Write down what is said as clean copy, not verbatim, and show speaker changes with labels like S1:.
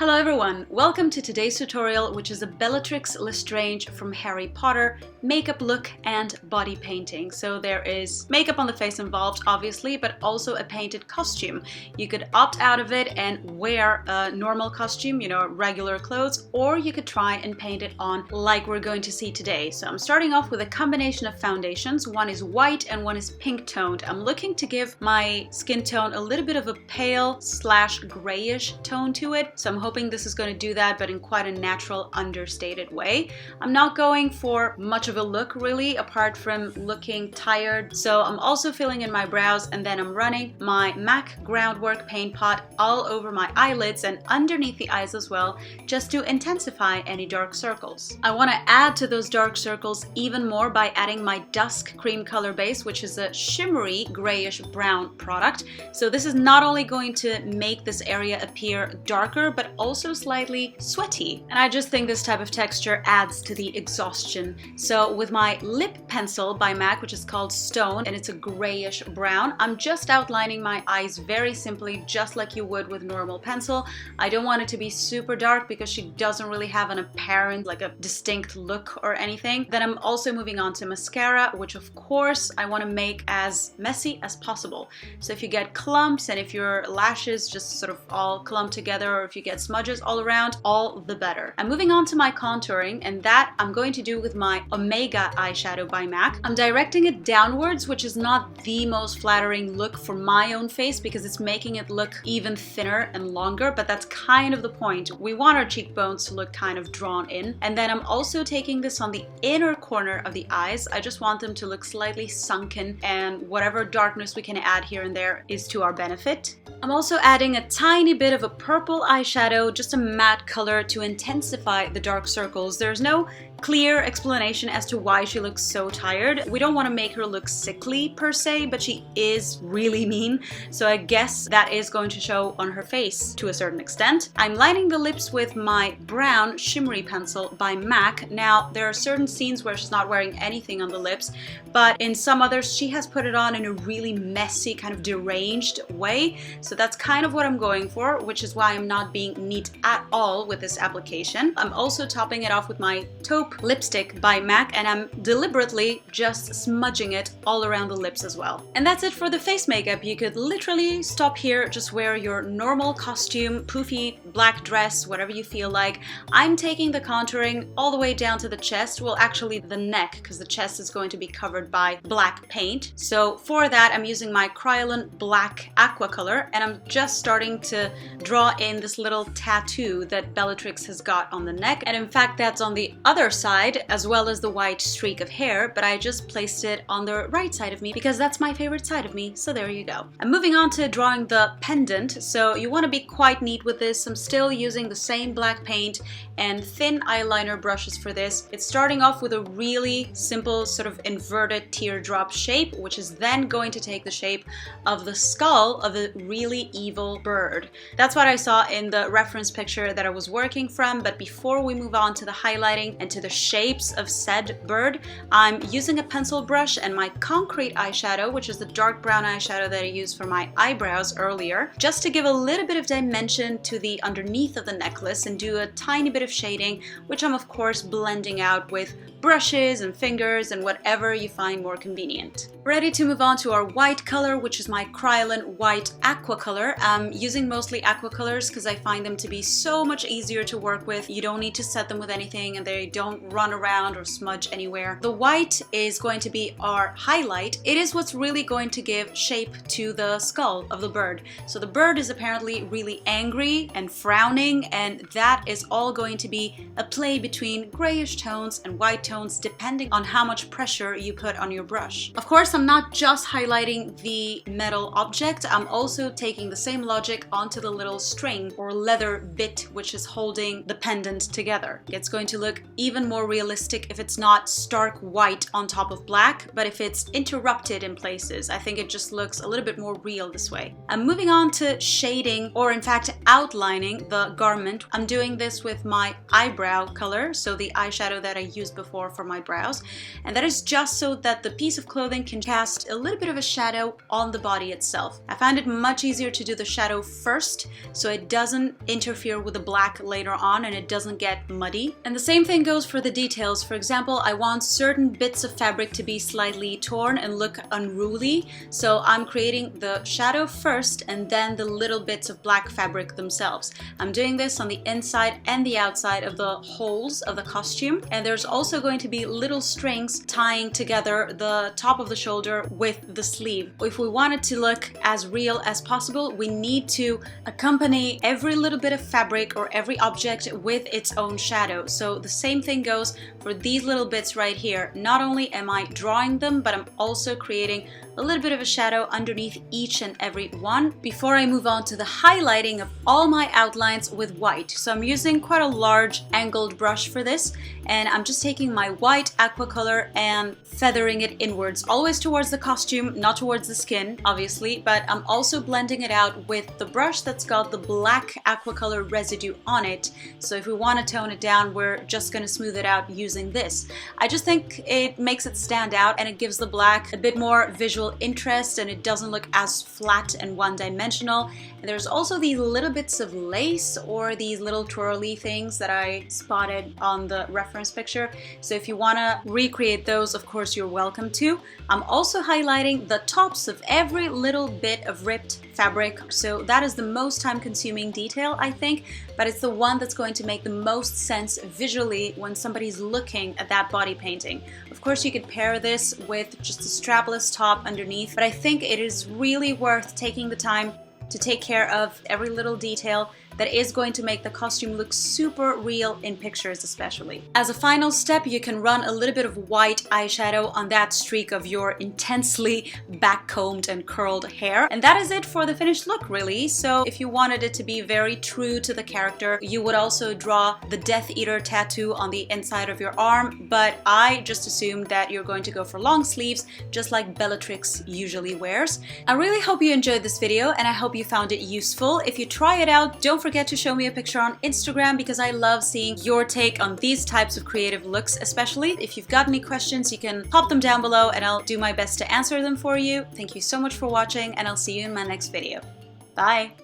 S1: Hello everyone, welcome to today's tutorial, which is a Bellatrix Lestrange from Harry Potter makeup look and body painting. So there is makeup on the face involved, obviously, but also a painted costume. You could opt out of it and wear a normal costume, regular clothes, or you could try and paint it on like we're going to see today. So I'm starting off with a combination of foundations. One is white and one is pink toned. I'm looking to give my skin tone a little bit of a pale / grayish tone to it. So I'm hoping this is going to do that, but in quite a natural, understated way. I'm not going for much of a look really, apart from looking tired. So I'm also filling in my brows, and then I'm running my MAC Groundwork paint pot all over my eyelids and underneath the eyes as well, just to intensify any dark circles. I want to add to those dark circles even more by adding my Dusk cream color base, which is a shimmery grayish brown product. So this is not only going to make this area appear darker, but also slightly sweaty. And I just think this type of texture adds to the exhaustion. So with my lip pencil by MAC, which is called Stone, and it's a grayish brown, I'm just outlining my eyes very simply, just like you would with normal pencil. I don't want it to be super dark because she doesn't really have an apparent, like a distinct look or anything. Then I'm also moving on to mascara, which of course I want to make as messy as possible. So if you get clumps and if your lashes just sort of all clump together, or if you get smudges all around, all the better. I'm moving on to my contouring, and that I'm going to do with my Omega eyeshadow by MAC. I'm directing it downwards, which is not the most flattering look for my own face because it's making it look even thinner and longer, but that's kind of the point. We want our cheekbones to look kind of drawn in. And then I'm also taking this on the inner corner of the eyes. I just want them to look slightly sunken, and whatever darkness we can add here and there is to our benefit. I'm also adding a tiny bit of a purple eyeshadow, just a matte color, to intensify the dark circles. There's no clear explanation as to why she looks so tired. We don't want to make her look sickly per se, but she is really mean, so I guess that is going to show on her face to a certain extent. I'm lining the lips with my brown shimmery pencil by MAC. Now there are certain scenes where she's not wearing anything on the lips, but in some others she has put it on in a really messy, kind of deranged way. So that's kind of what I'm going for, which is why I'm not being neat at all with this application. I'm also topping it off with my Taupe lipstick by MAC, and I'm deliberately just smudging it all around the lips as well. And that's it for the face makeup. You could literally stop here, just wear your normal costume, poofy black dress, whatever you feel like. I'm taking the contouring all the way down to the chest, well actually the neck, because the chest is going to be covered by black paint. So for that I'm using my Kryolan Black AQUACOLOR, and I'm just starting to draw in this little tattoo that Bellatrix has got on the neck. And in fact that's on the other side as well as the white streak of hair, but I just placed it on the right side of me because that's my favorite side of me, so there you go. I'm moving on to drawing the pendant, so you want to be quite neat with this. I'm still using the same black paint and thin eyeliner brushes for this. It's starting off with a really simple sort of inverted teardrop shape, which is then going to take the shape of the skull of a really evil bird. That's what I saw in the reference picture that I was working from, but before we move on to the highlighting and to the shapes of said bird, I'm using a pencil brush and my concrete eyeshadow, which is the dark brown eyeshadow that I used for my eyebrows earlier, just to give a little bit of dimension to the underneath of the necklace and do a tiny bit of shading, which I'm of course blending out with brushes and fingers and whatever you find more convenient. Ready to move on to our white color, which is my Kryolan White AQUACOLOR. I'm using mostly AQUACOLORs because I find them to be so much easier to work with. You don't need to set them with anything and they don't run around or smudge anywhere. The white is going to be our highlight. It is what's really going to give shape to the skull of the bird. So the bird is apparently really angry and frowning, and that is all going to be a play between grayish tones and white tones depending on how much pressure you put on your brush. Of course, I'm not just highlighting the metal object, I'm also taking the same logic onto the little string or leather bit which is holding the pendant together. It's going to look even more realistic if it's not stark white on top of black, but if it's interrupted in places. I think it just looks a little bit more real this way. I'm moving on to shading, or in fact outlining the garment. I'm doing this with my eyebrow color, so the eyeshadow that I used before for my brows, and that is just so that the piece of clothing can cast a little bit of a shadow on the body itself. I find it much easier to do the shadow first so it doesn't interfere with the black later on and it doesn't get muddy. And the same thing goes for the details. For example, I want certain bits of fabric to be slightly torn and look unruly, so I'm creating the shadow first and then the little bits of black fabric themselves. I'm doing this on the inside and the outside of the holes of the costume, and there's also going to be little strings tying together the top of the shoulder with the sleeve. If we want it to look as real as possible, we need to accompany every little bit of fabric or every object with its own shadow. So the same thing goes for these little bits right here. Not only am I drawing them, but I'm also creating a little bit of a shadow underneath each and every one before I move on to the highlighting of all my outlines with white. So I'm using quite a large angled brush for this, and I'm just taking my white AQUACOLOR and feathering it inwards, always towards the costume, not towards the skin, obviously, but I'm also blending it out with the brush that's got the black AQUACOLOR residue on it. So if we want to tone it down, we're just going to smooth it out using this. I just think it makes it stand out and it gives the black a bit more visual interest, and it doesn't look as flat and one-dimensional. And there's also these little bits of lace or these little twirly things that I spotted on the reference picture. So if you want to recreate those, of course you're welcome to. I'm also highlighting the tops of every little bit of ripped fabric. So that is the most time-consuming detail, I think, but it's the one that's going to make the most sense visually when somebody's looking at that body painting. Of course, you could pair this with just a strapless top underneath, but I think it is really worth taking the time to take care of every little detail that is going to make the costume look super real in pictures especially. As a final step, you can run a little bit of white eyeshadow on that streak of your intensely backcombed and curled hair. And that is it for the finished look, really. So if you wanted it to be very true to the character, you would also draw the Death Eater tattoo on the inside of your arm, but I just assumed that you're going to go for long sleeves, just like Bellatrix usually wears. I really hope you enjoyed this video, and I hope you found it useful. If you try it out, don't forget to show me a picture on Instagram, because I love seeing your take on these types of creative looks especially. If you've got any questions, you can pop them down below and I'll do my best to answer them for you. Thank you so much for watching, and I'll see you in my next video. Bye!